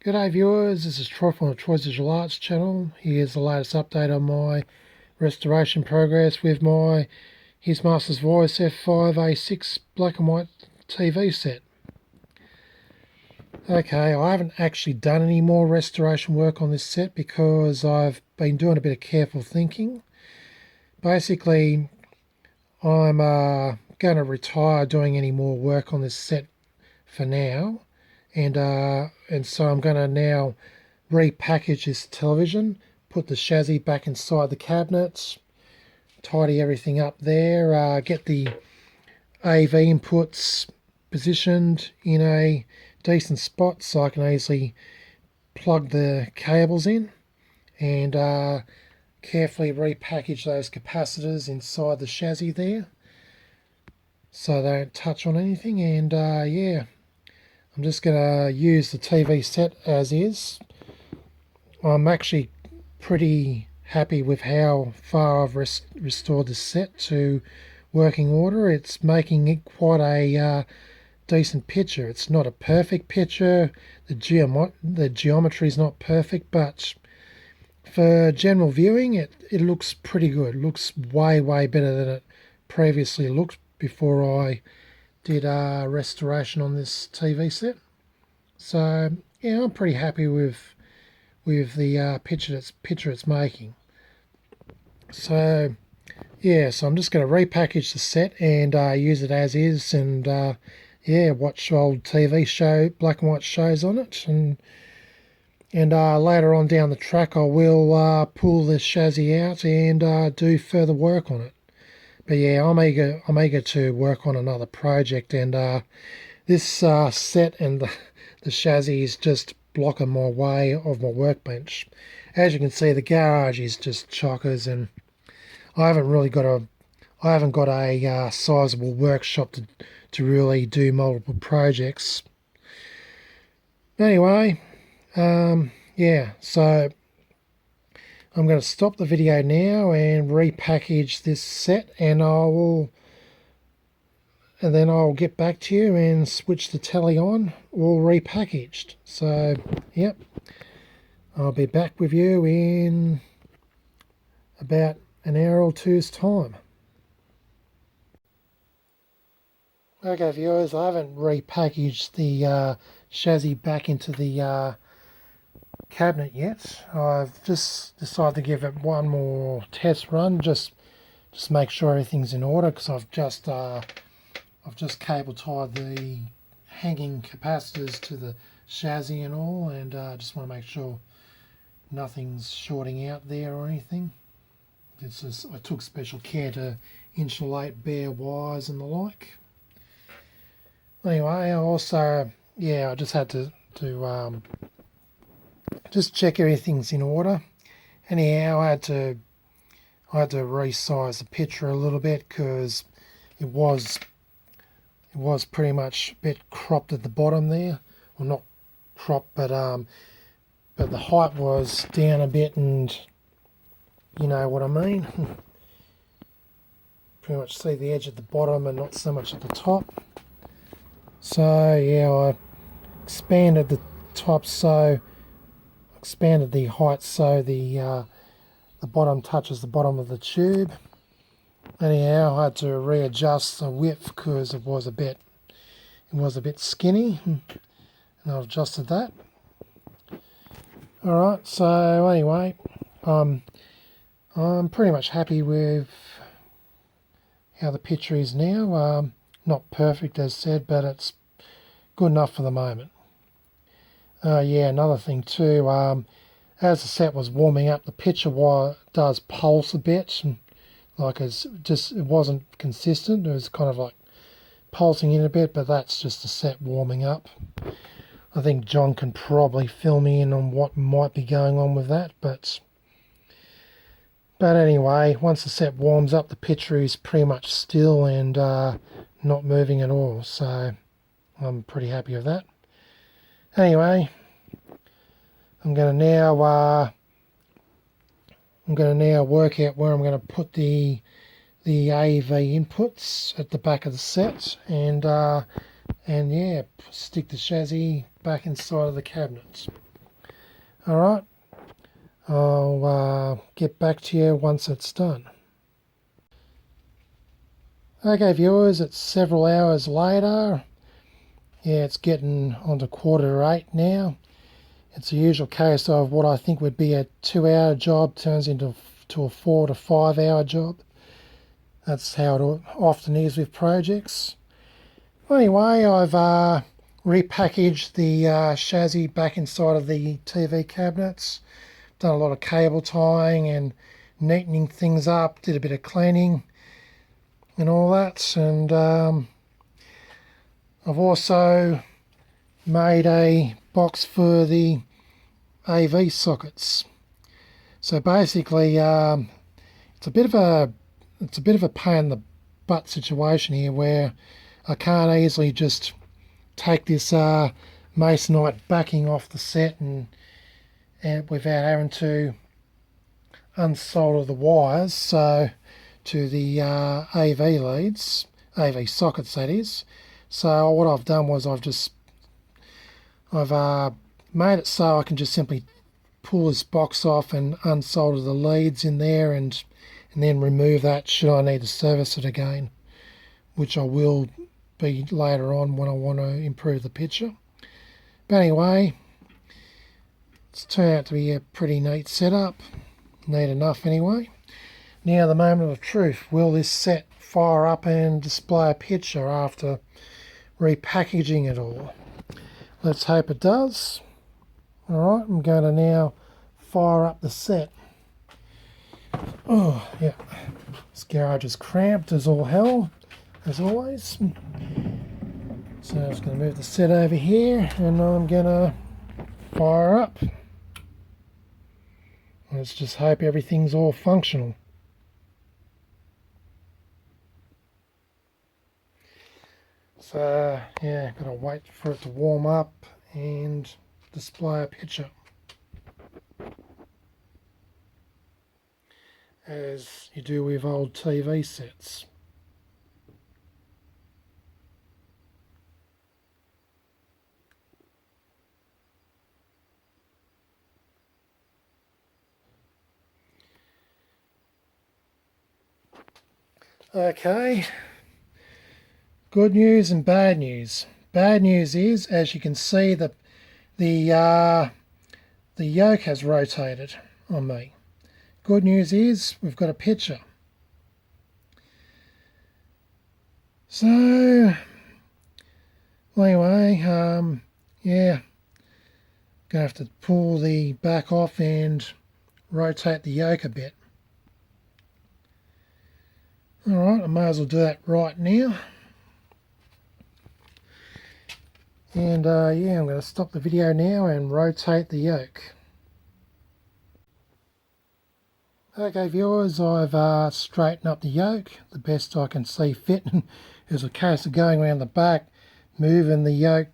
G'day viewers, this is Troy from the Troy's Digital Arts channel. Here's the latest update on my restoration progress with my His Master's Voice F5A6 black and white TV set. Okay, I haven't actually done any more restoration work on this set because I've been doing a bit of careful thinking. Basically, I'm going to retire doing any more work on this set for now. And so I'm going to now repackage this television, put the chassis back inside the cabinets, tidy everything up there, get the AV inputs positioned in a decent spot so I can easily plug the cables in, and carefully repackage those capacitors inside the chassis there so they don't touch on anything. And yeah, I'm just going to use the TV set as is. I'm actually pretty happy with how far I've restored the set to working order. It's making it quite a decent picture. It's not a perfect picture. The geometry is not perfect, but for general viewing, it looks pretty good. It looks way better than it previously looked before I did restoration on this TV set. So yeah, I'm pretty happy with the picture it's making. So yeah, so I'm just going to repackage the set and use it as is, and yeah, watch old TV show black and white shows on it, and later on down the track I will pull the chassis out and do further work on it. But yeah, I'm eager to work on another project, and this set and the chassis is just blocking my way of my workbench. As you can see, the garage is just chockers, and I haven't got a sizable workshop to really do multiple projects. Anyway, yeah, so I'm going to stop the video now and repackage this set, and then I'll get back to you and switch the telly on, all repackaged. So, yep, I'll be back with you in about an hour or two's time. Okay viewers, I haven't repackaged the chassis back into the cabinet yet. I've just decided to give it one more test run, just make sure everything's in order, because I've just cable tied the hanging capacitors to the chassis and all, and I just want to make sure nothing's shorting out there or anything. I took special care to insulate bare wires and the like. Anyway, I also, yeah, I just had to just check everything's in order. Anyhow, I had to resize the picture a little bit because it was pretty much a bit cropped at the bottom there. Well, not cropped, but the height was down a bit, and you know what I mean. Pretty much see the edge at the bottom and not so much at the top. So yeah, I expanded the top, so expanded the height so the bottom touches the bottom of the tube. Anyhow, I had to readjust the width because it was a bit skinny, and I've adjusted that. Alright, so anyway, I'm pretty much happy with how the picture is now. Not perfect as said, but it's good enough for the moment. Yeah, another thing too, as the set was warming up, the picture does pulse a bit, like it wasn't consistent. It was kind of like pulsing in a bit, but that's just the set warming up. I think John can probably fill me in on what might be going on with that, but anyway, once the set warms up, the picture is pretty much still and not moving at all, so I'm pretty happy with that. Anyway, I'm going to now work out where I'm going to put the AV inputs at the back of the set, and yeah, stick the chassis back inside of the cabinets. Alright, I'll get back to you once it's done. Okay viewers, it's several hours later. Yeah, it's getting on to 7:45 now. It's the usual case of what I think would be a 2-hour job turns into a 4 to 5 hour job. That's how it often is with projects. Anyway, I've repackaged the chassis back inside of the TV cabinets. Done a lot of cable tying and neatening things up. Did a bit of cleaning and all that. And I've also made a box for the AV sockets. So basically, it's a bit of a pain in the butt situation here, where I can't easily just take this masonite backing off the set and without having to unsolder the wires to the AV leads, AV sockets that is. So what I've done was I've made it so I can just simply pull this box off and unsolder the leads in there, and then remove that should I need to service it again, which I will be later on when I want to improve the picture. But anyway, it's turned out to be a pretty neat setup, neat enough anyway. Now the moment of truth, will this set fire up and display a picture after repackaging it all? Let's hope it does. Alright, I'm going to now fire up the set. Oh, yeah. This garage is cramped as all hell, as always. So I'm just going to move the set over here, and I'm going to fire up. Let's just hope everything's all functional. So, yeah, got to wait for it to warm up and display a picture, as you do with old TV sets. Okay, good news and bad news. Bad news is, as you can see, the yoke has rotated on me. Good news is we've got a picture. So anyway, yeah, gonna have to pull the back off and rotate the yoke a bit. Alright, I may as well do that right now. And yeah, I'm going to stop the video now and rotate the yoke. Okay viewers, I've straightened up the yoke the best I can see fit. It's a case of going around the back, moving the yoke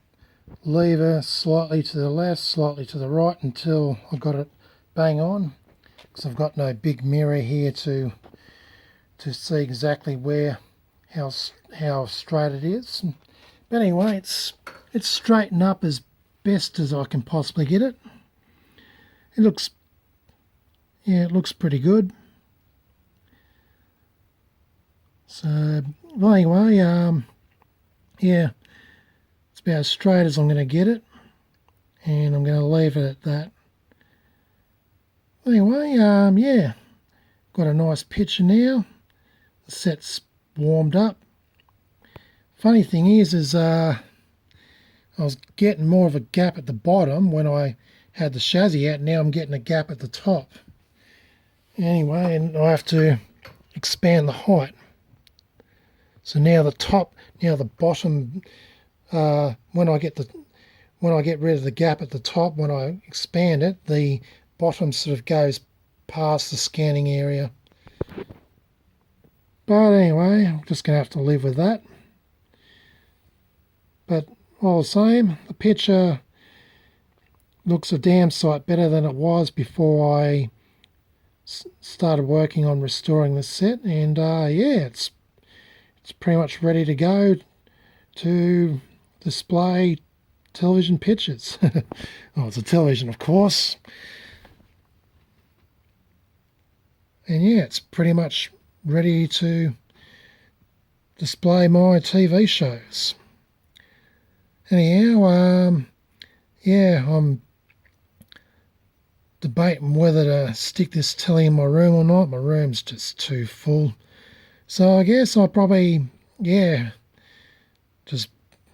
lever slightly to the left, slightly to the right until I got it bang on. Because I've got no big mirror here to see exactly how straight it is. But anyway, it's straightened up as best as I can possibly get it. It looks pretty good. So well, anyway, yeah, it's about as straight as I'm going to get it, and I'm going to leave it at that. Anyway, yeah, got a nice picture now. The set's warmed up. Funny thing is I was getting more of a gap at the bottom when I had the chassis out. Now I'm getting a gap at the top. Anyway, and I have to expand the height. So now the bottom, when I get rid of the gap at the top, when I expand it, the bottom sort of goes past the scanning area. But anyway, I'm just going to have to live with that. But all the same, the picture looks a damn sight better than it was before I started working on restoring the set. And yeah, it's pretty much ready to go to display television pictures. Oh, it's a television, of course. And yeah, it's pretty much ready to display my TV shows. Anyhow, yeah, I'm debating whether to stick this telly in my room or not. My room's just too full. So I guess I'll probably, yeah, just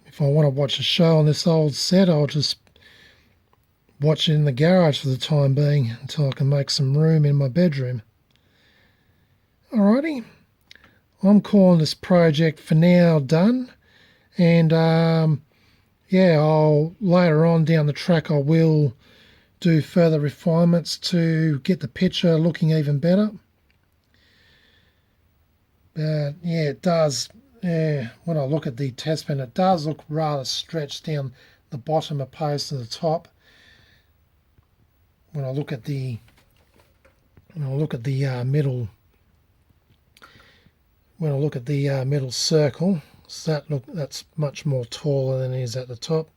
if I want to watch a show on this old set, I'll just watch it in the garage for the time being until I can make some room in my bedroom. Alrighty, I'm calling this project for now done, and yeah, I'll later on down the track I will do further refinements to get the picture looking even better. But yeah, it does. Yeah, when I look at the test pen, it does look rather stretched down the bottom opposed to the top. When I look at the middle, when I look at the middle circle, so that's much more taller than it is at the top.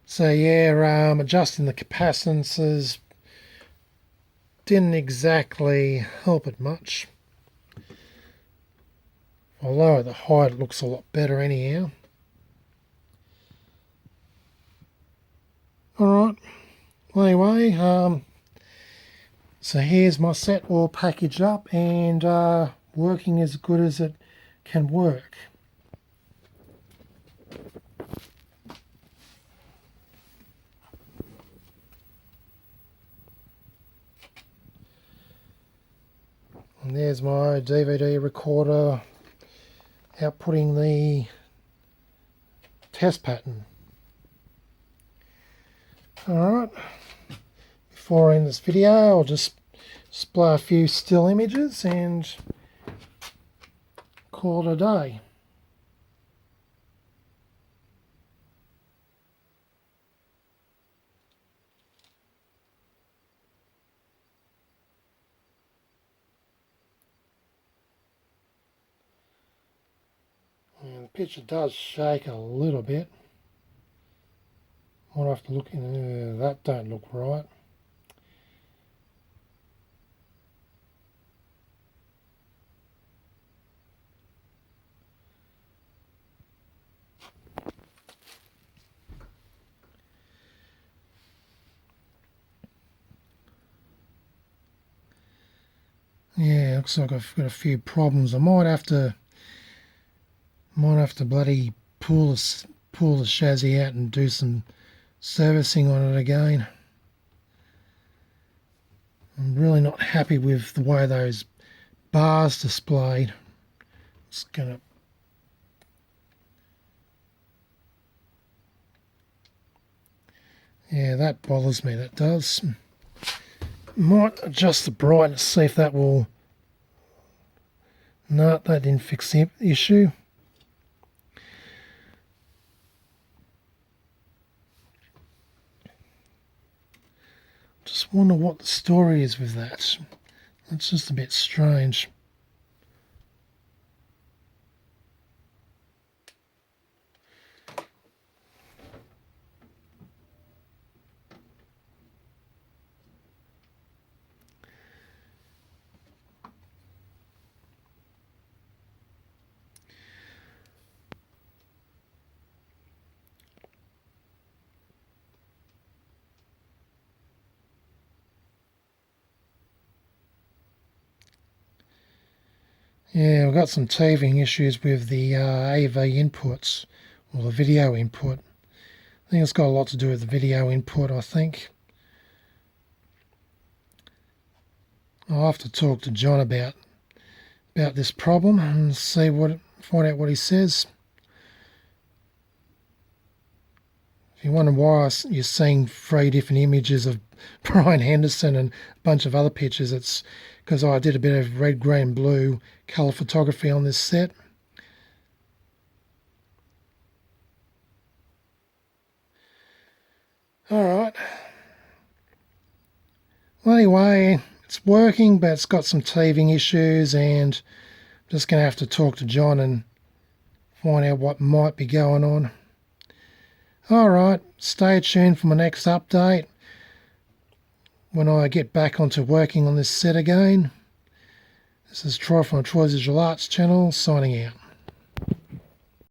So yeah, adjusting the capacitances didn't exactly help it much. Although the height looks a lot better anyhow. Alright, well anyway, so here's my set all packaged up and working as good as it can work. And there's my DVD recorder outputting the test pattern. Alright, before I end this video, I'll just display a few still images and call it a day. And the picture does shake a little bit. Might have to look in, that don't look right. Yeah, looks like I've got a few problems. I might have to bloody pull the chassis out and do some servicing on it again. I'm really not happy with the way those bars displayed. It's gonna yeah, that bothers me, that does. Might adjust the brightness, see if that will. No, that didn't fix the issue. Just wonder what the story is with that. That's just a bit strange. Yeah, we've got some teething issues with the AV inputs, or the video input. I think it's got a lot to do with the video input, I think. I'll have to talk to John about this problem and find out what he says. If you wonder why you're seeing 3 different images of Brian Henderson and a bunch of other pictures, it's because I did a bit of red, green, blue colour photography on this set. Alright. Well, anyway, it's working, but it's got some teething issues, and I'm just going to have to talk to John and find out what might be going on. Alright, stay tuned for my next update when I get back onto working on this set again. This is Troy from the Troy's Visual Arts channel, signing out.